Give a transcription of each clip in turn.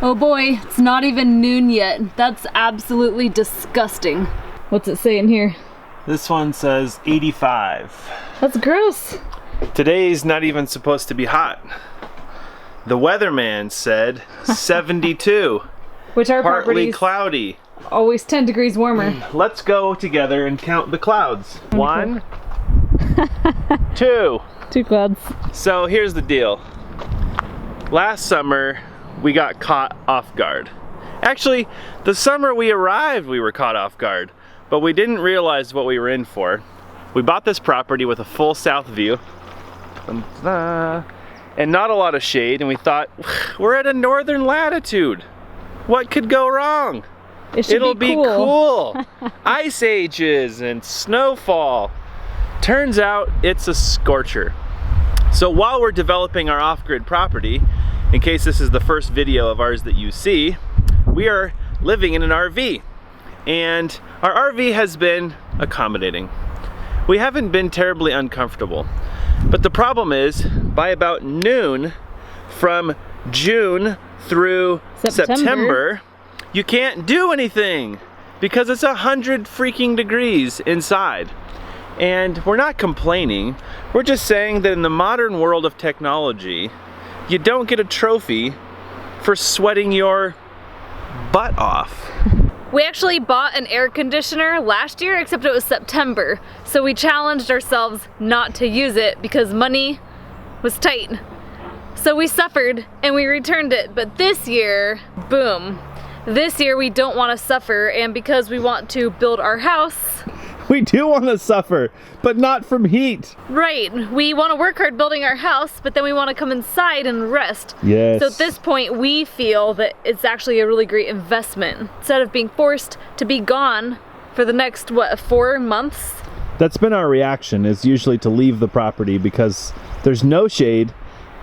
Oh boy, it's not even noon yet. That's absolutely disgusting. What's it say in here? This one says 85. That's gross. Today's not even supposed to be hot. The weatherman said 72. Which our Partly properties cloudy. always 10 degrees warmer. Let's go together and count the clouds. 1, 2. 2 clouds. So here's the deal. Last summer, we got caught off guard. Actually, the summer we arrived, we were caught off guard, but we didn't realize what we were in for. We bought this property with a full south view, and not a lot of shade, and we thought, we're at a northern latitude. What could go wrong? It'll be cool. Ice ages and snowfall. Turns out it's a scorcher. So while we're developing our off-grid property, in case this is the first video of ours that you see, we are living in an RV. And our RV has been accommodating. We haven't been terribly uncomfortable. But the problem is, by about noon, from June through September, you can't do anything because it's 100 freaking degrees inside. And we're not complaining, we're just saying that in the modern world of technology, you don't get a trophy for sweating your butt off. We actually bought an air conditioner last year, except it was September. So we challenged ourselves not to use it because money was tight. So we suffered and we returned it. But this year, boom. This year we don't want to suffer, and because we want to build our house. We do want to suffer, but not from heat. Right, we want to work hard building our house, but then we want to come inside and rest. Yes. So at this point, we feel that it's actually a really great investment. Instead of being forced to be gone for the next, what, 4 months? That's been our reaction, is usually to leave the property because there's no shade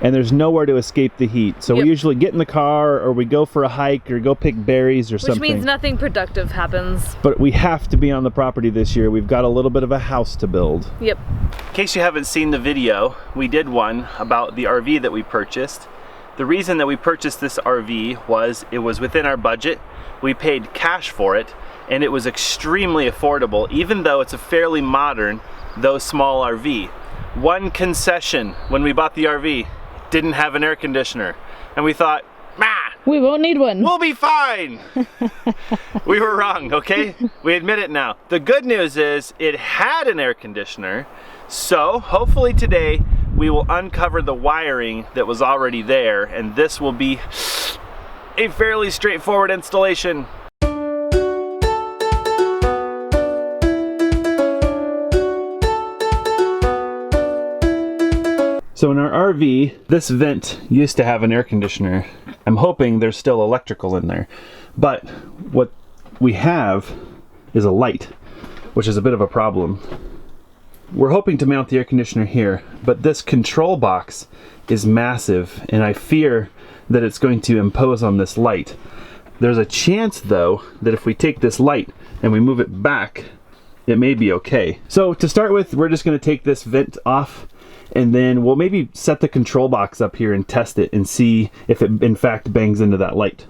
and there's nowhere to escape the heat. So we usually get in the car, or we go for a hike, or go pick berries or something. Which means nothing productive happens. But we have to be on the property this year. We've got a little bit of a house to build. Yep. In case you haven't seen the video, we did one about the RV that we purchased. The reason that we purchased this RV was it was within our budget. We paid cash for it, and it was extremely affordable, even though it's a fairly modern, though small RV. One concession when we bought the RV, didn't have an air conditioner, and we thought, we won't need one. We'll be fine. We were wrong, okay? We admit it now. The good news is it had an air conditioner, so hopefully today we will uncover the wiring that was already there, and this will be a fairly straightforward installation. So in our RV, this vent used to have an air conditioner. I'm hoping there's still electrical in there. But what we have is a light, which is a bit of a problem. We're hoping to mount the air conditioner here, but this control box is massive, and I fear that it's going to impose on this light. There's a chance, though, that if we take this light and we move it back, it may be okay. So to start with, we're just going to take this vent off, and then we'll maybe set the control box up here and test it and see if it in fact bangs into that light.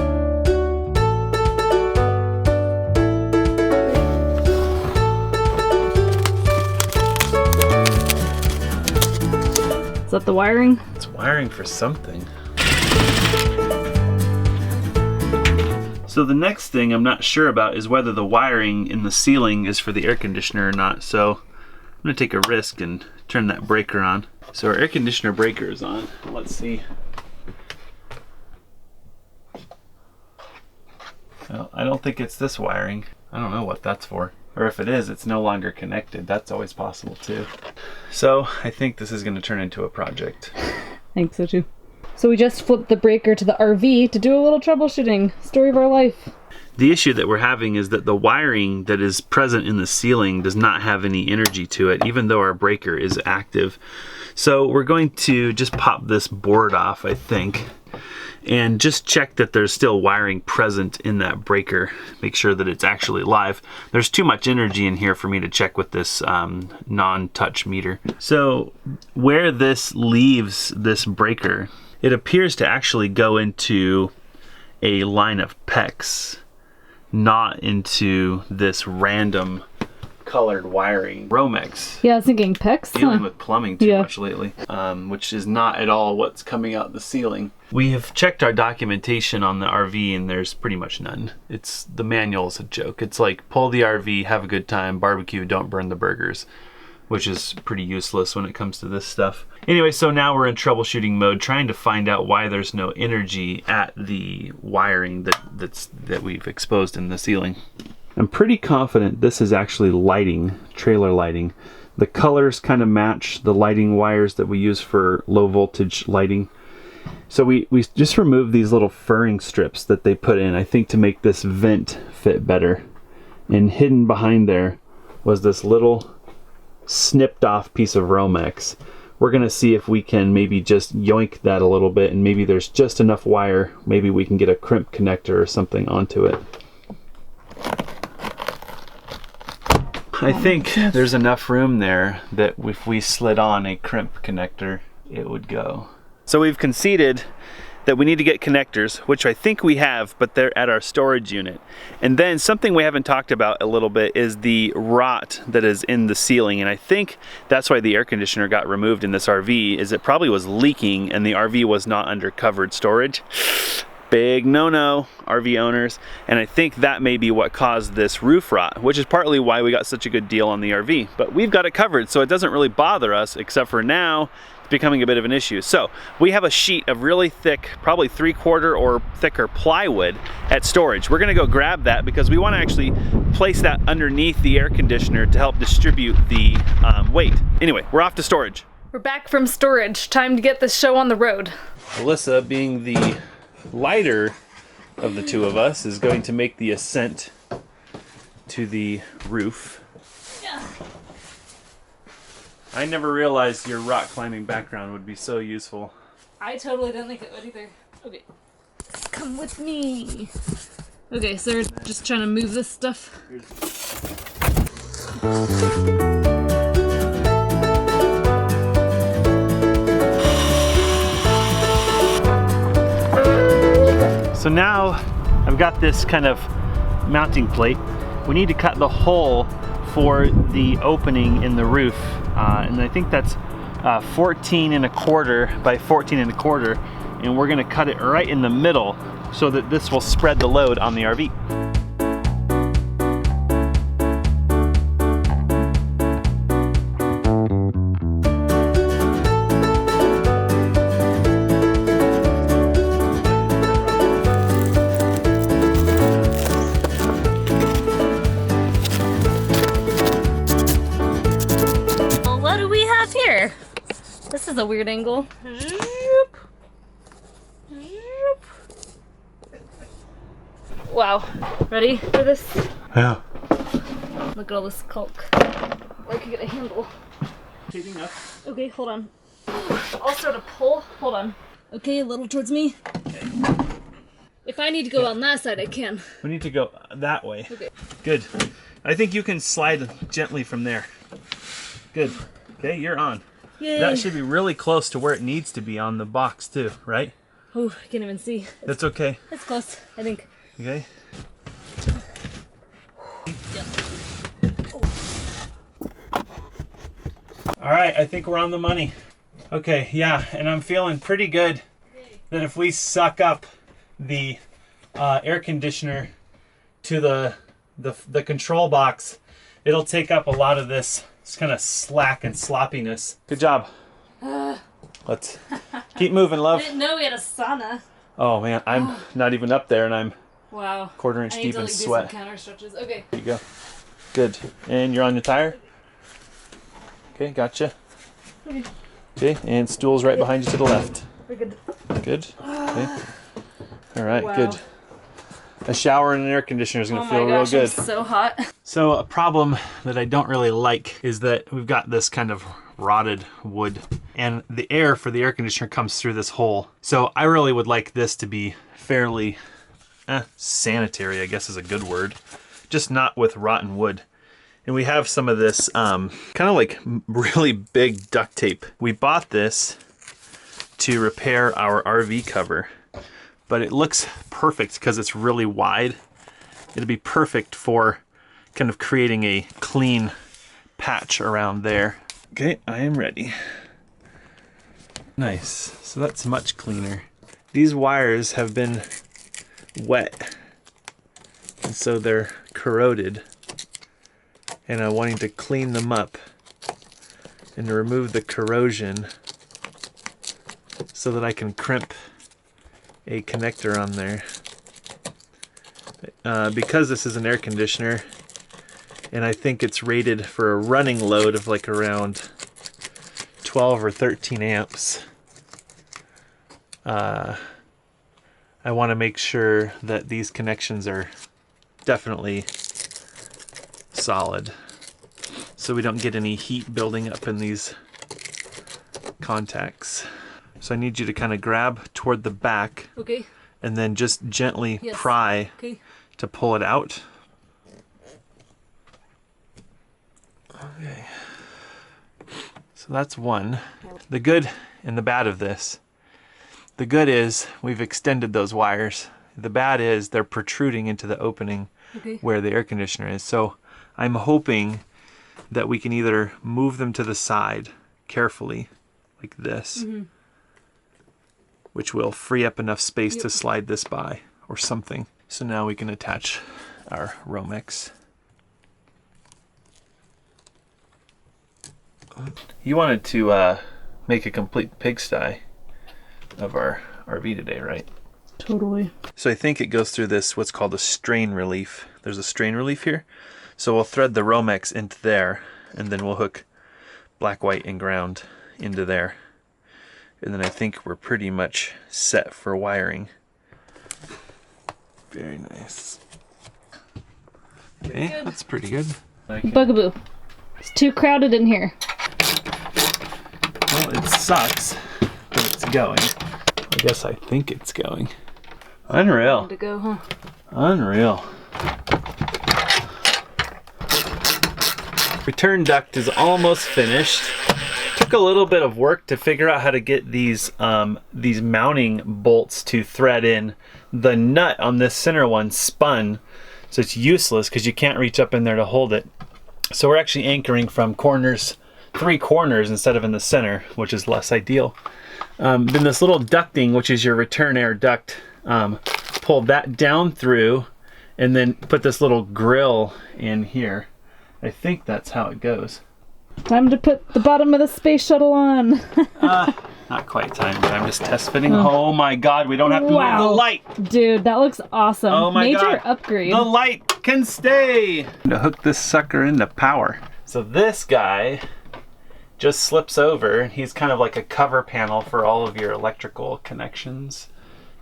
Is that the wiring? It's wiring for something. So the next thing I'm not sure about is whether the wiring in the ceiling is for the air conditioner or not. So I'm gonna take a risk and turn that breaker on. So our air conditioner breaker is on. Let's see. Well, I don't think it's this wiring. I don't know what that's for. Or if it is, it's no longer connected. That's always possible too. So I think this is gonna turn into a project. I think so too. So we just flipped the breaker to the RV to do a little troubleshooting. Story of our life. The issue that we're having is that the wiring that is present in the ceiling does not have any energy to it, even though our breaker is active. So we're going to just pop this board off, I think, and just check that there's still wiring present in that breaker. Make sure that it's actually live. There's too much energy in here for me to check with this non-touch meter. So where this leaves this breaker, it appears to actually go into a line of PEX, not into this random colored wiring. Romex. Yeah, I was thinking PEX. Dealing with plumbing too much lately, which is not at all what's coming out the ceiling. We have checked our documentation on the RV and there's pretty much none. The manual's a joke. It's like pull the RV, have a good time, barbecue, don't burn the burgers, which is pretty useless when it comes to this stuff. Anyway, so now we're in troubleshooting mode, trying to find out why there's no energy at the wiring that we've exposed in the ceiling. I'm pretty confident this is actually lighting, trailer lighting. The colors kind of match the lighting wires that we use for low voltage lighting. So we just removed these little furring strips that they put in, I think to make this vent fit better. And hidden behind there was this little snipped off piece of Romex. We're gonna see if we can maybe just yoink that a little bit and maybe there's just enough wire, maybe we can get a crimp connector or something onto it. I think there's enough room there that if we slid on a crimp connector, it would go. So we've conceded that we need to get connectors, which I think we have, but they're at our storage unit. And then something we haven't talked about a little bit is the rot that is in the ceiling. And I think that's why the air conditioner got removed in this RV, is it probably was leaking and the RV was not under covered storage. Big no-no, RV owners. And I think that may be what caused this roof rot, which is partly why we got such a good deal on the RV. But we've got it covered, so it doesn't really bother us, except for now, it's becoming a bit of an issue. So we have a sheet of really thick, probably 3/4 or thicker plywood at storage. We're gonna go grab that because we wanna actually place that underneath the air conditioner to help distribute the weight. Anyway, we're off to storage. We're back from storage. Time to get this show on the road. Alyssa, being the lighter of the two of us, is going to make the ascent to the roof. Yeah. I never realized your rock climbing background would be so useful. I totally didn't think it would either. Okay, come with me. Okay, so we're just trying to move this stuff. So now I've got this kind of mounting plate. We need to cut the hole for the opening in the roof. And I think that's 14 1/4 by 14 1/4. And we're gonna cut it right in the middle so that this will spread the load on the RV. This is a weird angle. Wow. Ready for this? Yeah. Look at all this caulk. I can get a handle. Heating up. Okay, hold on. I'll start a pull. Hold on. Okay, a little towards me. Okay. If I need to go on that side, I can. We need to go that way. Okay. Good. I think you can slide gently from there. Good. Okay, you're on. Yay. That should be really close to where it needs to be on the box too, right? Oh, I can't even see. That's okay. It's close, I think. Okay. Yeah. All right, I think we're on the money. Okay, yeah, and I'm feeling pretty good that if we suck up the air conditioner to the control box, it'll take up a lot of this kind of slack and sloppiness. Good job. Let's keep moving, love. I didn't know we had a sauna. Oh man, I'm not even up there and I'm wow. 1/4 inch deep in sweat. Do some counter stretches. Okay. There you go. Good. And you're on the tire? Okay, gotcha. Okay. Okay, and stool's right behind you to the left. We're good. Good. Okay. All right, Wow. good. A shower and an air conditioner is going to feel real good. It's so hot. So a problem that I don't really like is that we've got this kind of rotted wood and the air for the air conditioner comes through this hole. So I really would like this to be fairly sanitary, I guess is a good word. Just not with rotten wood. And we have some of this kind of like really big duct tape. We bought this to repair our RV cover, but it looks perfect because it's really wide. It'll be perfect for kind of creating a clean patch around there. Okay, I am ready. Nice, so that's much cleaner. These wires have been wet, and so they're corroded. And I'm wanting to clean them up and to remove the corrosion so that I can crimp a connector on there. Because this is an air conditioner, and I think it's rated for a running load of like around 12 or 13 amps, I want to make sure that these connections are definitely solid, so we don't get any heat building up in these contacts. So I need you to kind of grab toward the back, Okay. and then just gently pry to pull it out. Okay. So that's one. The good and the bad of this. The good is we've extended those wires. The bad is they're protruding into the opening where the air conditioner is. So I'm hoping that we can either move them to the side carefully, like this, which will free up enough space to slide this by, or something. So now we can attach our Romex. You wanted to make a complete pigsty of our RV today, right? Totally. So I think it goes through this, what's called a strain relief. There's a strain relief here. So we'll thread the Romex into there, and then we'll hook black, white, and ground into there. And then I think we're pretty much set for wiring. Very nice. Okay, that's pretty good. Bugaboo. It's too crowded in here. Well, it sucks, but it's going. I guess I think it's going. Unreal. To go, huh? Unreal. Return duct is almost finished. Took a little bit of work to figure out how to get these mounting bolts to thread in. The nut on this center one spun, so it's useless because you can't reach up in there to hold it. So we're actually anchoring from corners, 3 corners instead of in the center, which is less ideal. Then this little ducting, which is your return air duct, pulled that down through and then put this little grill in here. I think that's how it goes. Time to put the bottom of the space shuttle on. Not quite time, but I'm just test fitting. Oh my God, we don't have to move the light. Dude, that looks awesome. Oh my God. Major upgrade. The light can stay. To hook this sucker into power. So this guy just slips over. He's kind of like a cover panel for all of your electrical connections.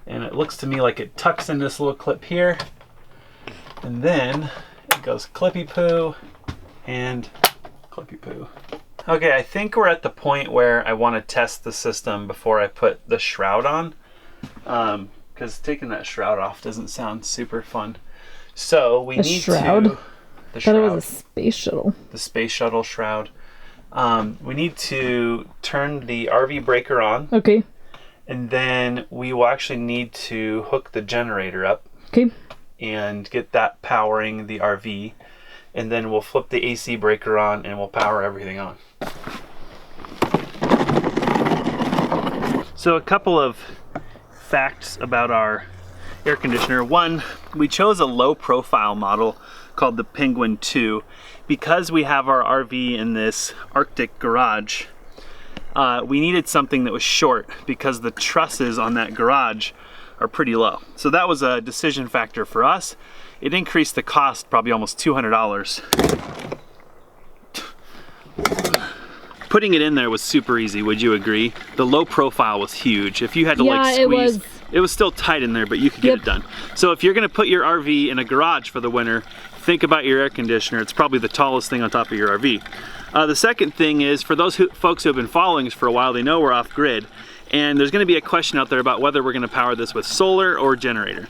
And it looks to me like it tucks in this little clip here. And then it goes clippy poo and clippy poo. Okay, I think we're at the point where I want to test the system before I put the shroud on. Because taking that shroud off doesn't sound super fun. So we need shroud? to... The I thought shroud. it was a space shuttle. The space shuttle shroud. We need to turn the RV breaker on. Okay. And then we will actually need to hook the generator up. Okay. And get that powering the RV. And then we'll flip the AC breaker on and we'll power everything on. So a couple of facts about our air conditioner. One, we chose a low profile model called the Penguin II because we have our RV in this Arctic garage. We needed something that was short because the trusses on that garage are pretty low. So that was a decision factor for us. It increased the cost probably almost $200. Putting it in there was super easy, would you agree? The low profile was huge. If you had to like squeeze, it was still tight in there, but you could get it done. So if you're gonna put your RV in a garage for the winter, think about your air conditioner. It's probably the tallest thing on top of your RV. The second thing is, for those folks who have been following us for a while, they know we're off grid. And there's going to be a question out there about whether we're going to power this with solar or generator.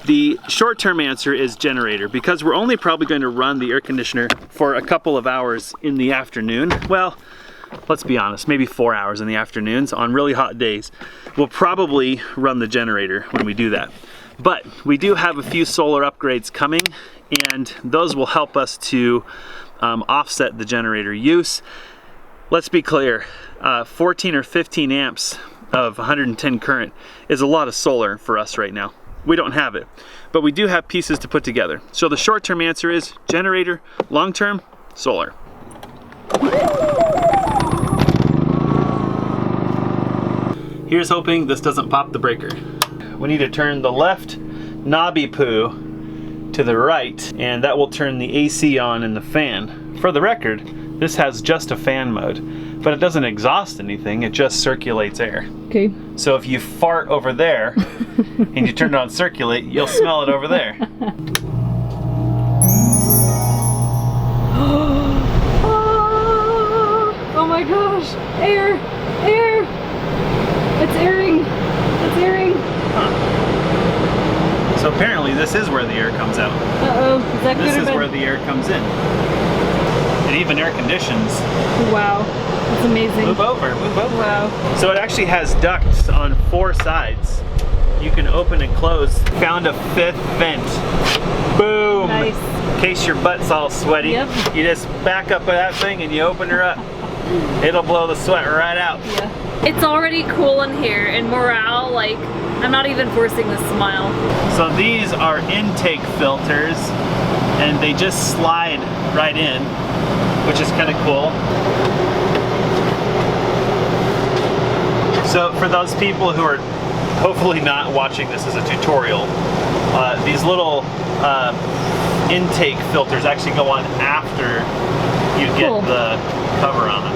The short-term answer is generator, because we're only probably going to run the air conditioner for a couple of hours in the afternoon. Well, let's be honest, maybe 4 hours in the afternoons on really hot days. We'll probably run the generator when we do that. But we do have a few solar upgrades coming, and those will help us to offset the generator use. Let's be clear, 14 or 15 amps of 110 current is a lot of solar for us right now. We don't have it, but we do have pieces to put together. So the short-term answer is generator, long-term, solar. Here's hoping this doesn't pop the breaker. We need to turn the left knobby poo to the right, and that will turn the AC on in the fan. For the record, this has just a fan mode, but it doesn't exhaust anything, it just circulates air. Okay. So if you fart over there and you turn it on circulate, you'll smell it over there. Oh my gosh, air, air. It's airing, it's airing. Huh. So apparently this is where the air comes out. Uh-oh, is that good or bad? This is where the air comes in. It even air conditions. Wow, that's amazing. Move over, move over. Wow. So it actually has ducts on 4 sides. You can open and close. Found a 5th vent. Boom! Nice. In case your butt's all sweaty, Yep. you just back up at that thing and you open her up. It'll blow the sweat right out. Yeah. It's already cool in here, and morale, like, I'm not even forcing this smile. So these are intake filters, and they just slide right in, which is kind of cool. So for those people who are hopefully not watching this as a tutorial, these little intake filters actually go on after you get Cool. the cover on.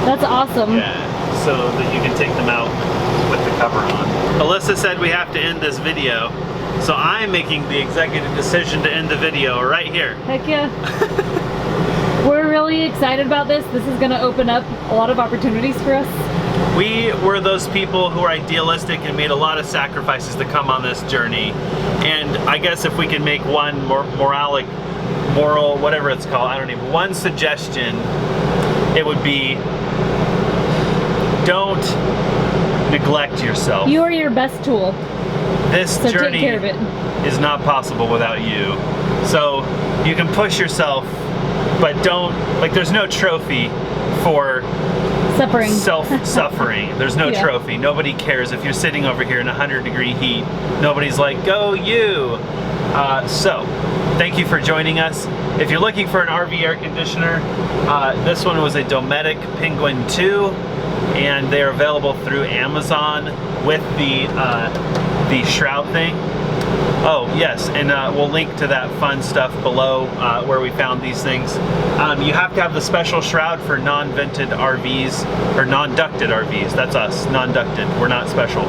That's awesome. Yeah, so that you can take them out with the cover on. Alyssa said we have to end this video, so I'm making the executive decision to end the video right here. Heck yeah. We're really excited about this. This is gonna open up a lot of opportunities for us. We were those people who are idealistic and made a lot of sacrifices to come on this journey. And I guess if we can make one moral, whatever it's called, I don't even, one suggestion, it would be don't neglect yourself. You are your best tool. This So journey take care of it. is not possible without you. So you can push yourself, but don't, like, there's no trophy for Suffering. self-suffering. There's no Yeah. trophy. Nobody cares if you're sitting over here in 100-degree heat. Nobody's like, go you! So, thank you for joining us. If you're looking for an RV air conditioner, this one was a Dometic Penguin II, and they're available through Amazon with the shroud thing. Oh yes, and we'll link to that fun stuff below where we found these things. You have to have the special shroud for non-vented RVs, or non-ducted RVs. That's us, non-ducted. We're not special.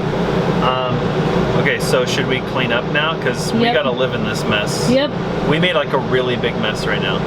Okay, so should we clean up now? Because we Yep. gotta live in this mess. Yep. We made like a really big mess right now.